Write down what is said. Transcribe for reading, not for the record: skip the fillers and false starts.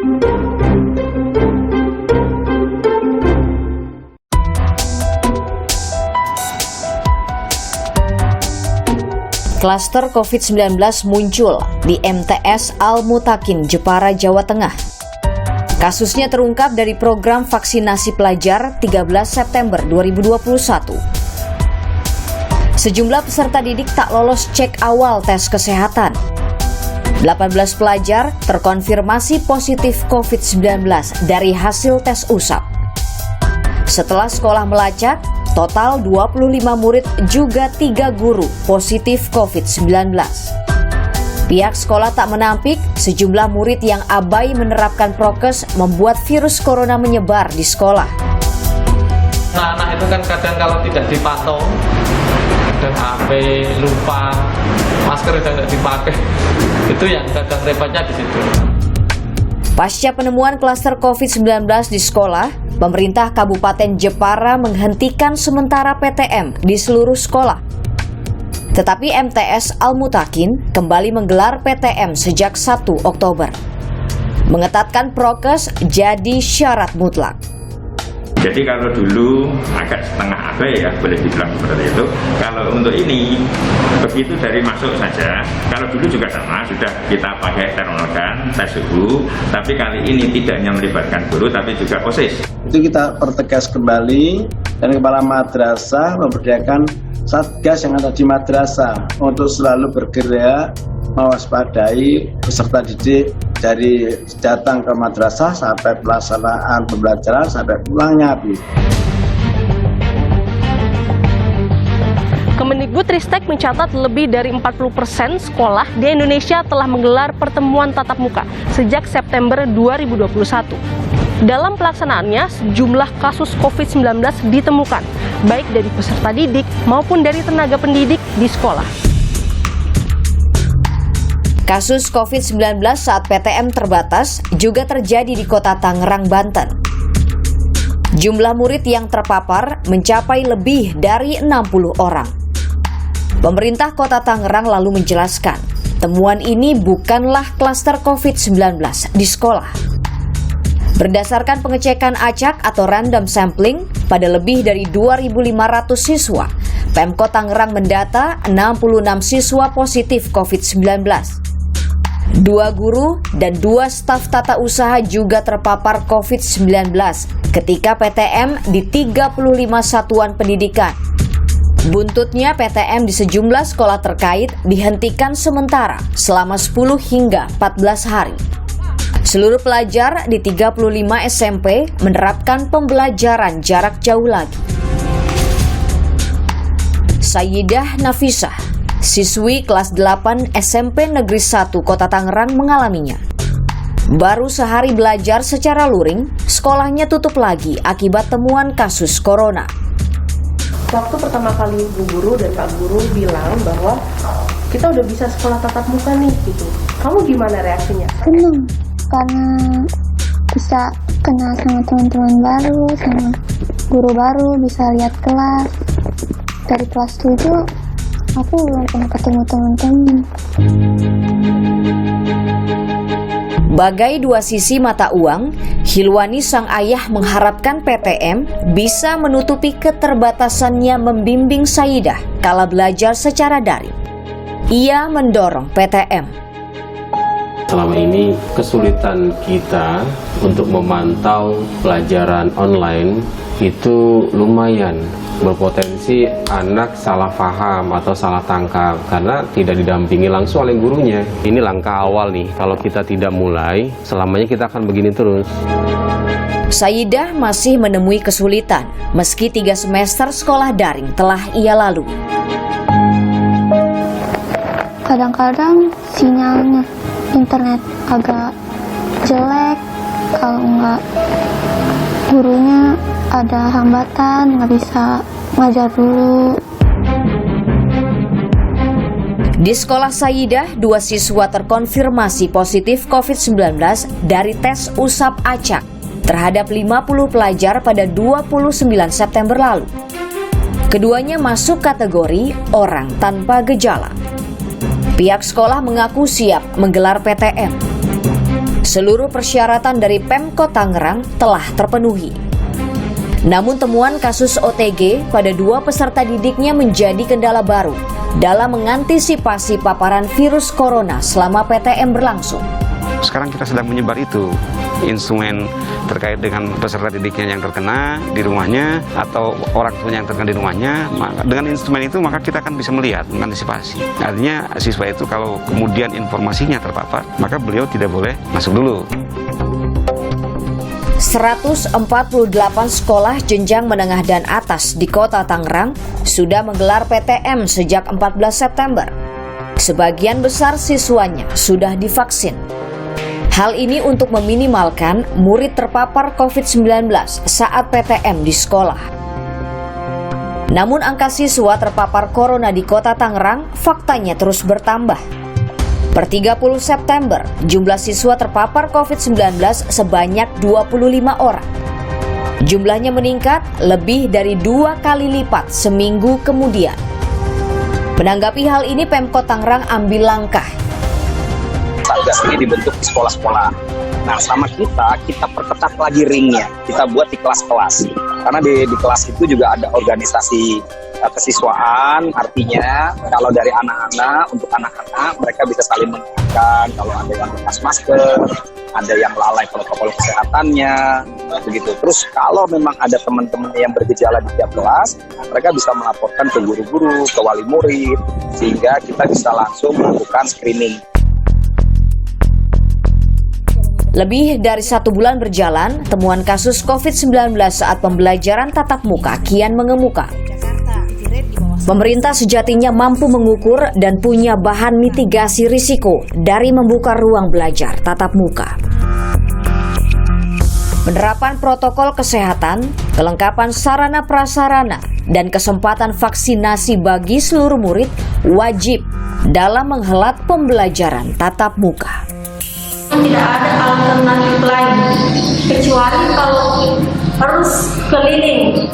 Klaster COVID-19 muncul di MTS Al-Mutakin, Jepara, Jawa Tengah. Kasusnya terungkap dari program vaksinasi pelajar 13 September 2021. Sejumlah peserta didik tak lolos cek awal tes kesehatan. 18 pelajar terkonfirmasi positif COVID-19 dari hasil tes usap. Setelah sekolah melacak, total 25 murid juga 3 guru positif COVID-19. Pihak sekolah tak menampik sejumlah murid yang abai menerapkan prokes membuat virus corona menyebar di sekolah. Anak-anak itu kan kadang kalau tidak dipantau, kadang HP, lupa, masker tidak dipakai, itu yang kadang repotnya di situ. Pasca penemuan klaster COVID-19 di sekolah, pemerintah Kabupaten Jepara menghentikan sementara PTM di seluruh sekolah. Tetapi MTS Al-Mutakin kembali menggelar PTM sejak 1 Oktober. Mengetatkan prokes jadi syarat mutlak. Jadi kalau dulu agak setengah abai ya, boleh dibilang seperti itu. Kalau untuk ini, begitu dari masuk saja. Kalau dulu juga sama, sudah kita pakai termogan, tes suhu. Tapi kali ini tidak hanya melibatkan guru, tapi juga OSIS. Itu kita pertegas kembali, dan kepala madrasah memberdayakan satgas yang ada di madrasah untuk selalu bergerak mewaspadai peserta didik dari datang ke madrasah sampai pelaksanaan pembelajaran sampai pulangnya. Kemendikbudristek mencatat lebih dari 40% sekolah di Indonesia telah menggelar pertemuan tatap muka sejak September 2021. Dalam pelaksanaannya, sejumlah kasus COVID-19 ditemukan, baik dari peserta didik maupun dari tenaga pendidik di sekolah. Kasus COVID-19 saat PTM terbatas juga terjadi di Kota Tangerang, Banten. Jumlah murid yang terpapar mencapai lebih dari 60 orang. Pemerintah Kota Tangerang lalu menjelaskan, temuan ini bukanlah klaster COVID-19 di sekolah. Berdasarkan pengecekan acak atau random sampling pada lebih dari 2.500 siswa, Pemkot Tangerang mendata 66 siswa positif COVID-19. 2 guru dan 2 staf tata usaha juga terpapar COVID-19 ketika PTM di 35 satuan pendidikan. Buntutnya PTM di sejumlah sekolah terkait dihentikan sementara selama 10 hingga 14 hari. Seluruh pelajar di 35 SMP menerapkan pembelajaran jarak jauh lagi. Sayyidah Nafisah, siswi kelas 8 SMP Negeri 1 Kota Tangerang mengalaminya. Baru sehari belajar secara luring, sekolahnya tutup lagi akibat temuan kasus corona. Waktu pertama kali Bu Guru dan Pak Guru bilang bahwa kita udah bisa sekolah tatap muka nih gitu. Kamu gimana reaksinya? Senang, karena bisa kenal sama teman-teman baru, sama guru baru, bisa lihat kelas. Dari kelas 7, aku belum pernah ketemu teman-teman. Bagai dua sisi mata uang, Hilwani sang ayah mengharapkan PTM bisa menutupi keterbatasannya membimbing Sayyidah kala belajar secara daring. Ia mendorong PTM. Selama ini kesulitan kita untuk memantau pelajaran online itu lumayan, berpotensi anak salah paham atau salah tangkap karena tidak didampingi langsung oleh gurunya. Ini langkah awal nih, kalau kita tidak mulai, selamanya kita akan begini terus. Sayyidah masih menemui kesulitan meski 3 semester sekolah daring telah ia lalui. Kadang-kadang sinyalnya internet agak jelek, kalau enggak gurunya ada hambatan, nggak bisa ngajar dulu. Di sekolah Sayyidah, 2 siswa terkonfirmasi positif COVID-19 dari tes usap acak terhadap 50 pelajar pada 29 September lalu. Keduanya masuk kategori orang tanpa gejala. Pihak sekolah mengaku siap menggelar PTM. Seluruh persyaratan dari Pemkot Tangerang telah terpenuhi. Namun temuan kasus OTG pada 2 peserta didiknya menjadi kendala baru dalam mengantisipasi paparan virus corona selama PTM berlangsung. Sekarang kita sedang menyebar itu instrumen terkait dengan peserta didiknya yang terkena di rumahnya atau orang tuanya yang terkena di rumahnya. Maka dengan instrumen itu maka kita akan bisa melihat, mengantisipasi. Artinya siswa itu kalau kemudian informasinya terpapar, maka beliau tidak boleh masuk dulu. 148 sekolah jenjang menengah dan atas di Kota Tangerang sudah menggelar PTM sejak 14 September. Sebagian besar siswanya sudah divaksin. Hal ini untuk meminimalkan murid terpapar COVID-19 saat PTM di sekolah. Namun angka siswa terpapar corona di Kota Tangerang faktanya terus bertambah. Per 30 September, jumlah siswa terpapar COVID-19 sebanyak 25 orang. Jumlahnya meningkat lebih dari 2 kali lipat seminggu kemudian. Menanggapi hal ini, Pemkot Tangerang ambil langkah. Satgas ini dibentuk di sekolah-sekolah. Nah, sama kita perketat lagi ringnya. Kita buat di kelas-kelas. Karena di kelas itu juga ada organisasi kesiswaan, artinya kalau dari anak-anak, untuk anak-anak mereka bisa saling mengingatkan kalau ada yang lepas masker, ada yang lalai protokol kesehatannya, begitu. Terus kalau memang ada teman-teman yang bergejala di tiap kelas, mereka bisa melaporkan ke guru-guru, ke wali murid, sehingga kita bisa langsung melakukan screening. Lebih dari 1 bulan berjalan, temuan kasus COVID-19 saat pembelajaran tatap muka kian mengemuka. Pemerintah sejatinya mampu mengukur dan punya bahan mitigasi risiko dari membuka ruang belajar tatap muka. Penerapan protokol kesehatan, kelengkapan sarana prasarana, dan kesempatan vaksinasi bagi seluruh murid wajib dalam menghelat pembelajaran tatap muka. Tidak ada alternatif lain kecuali kalau harus keliling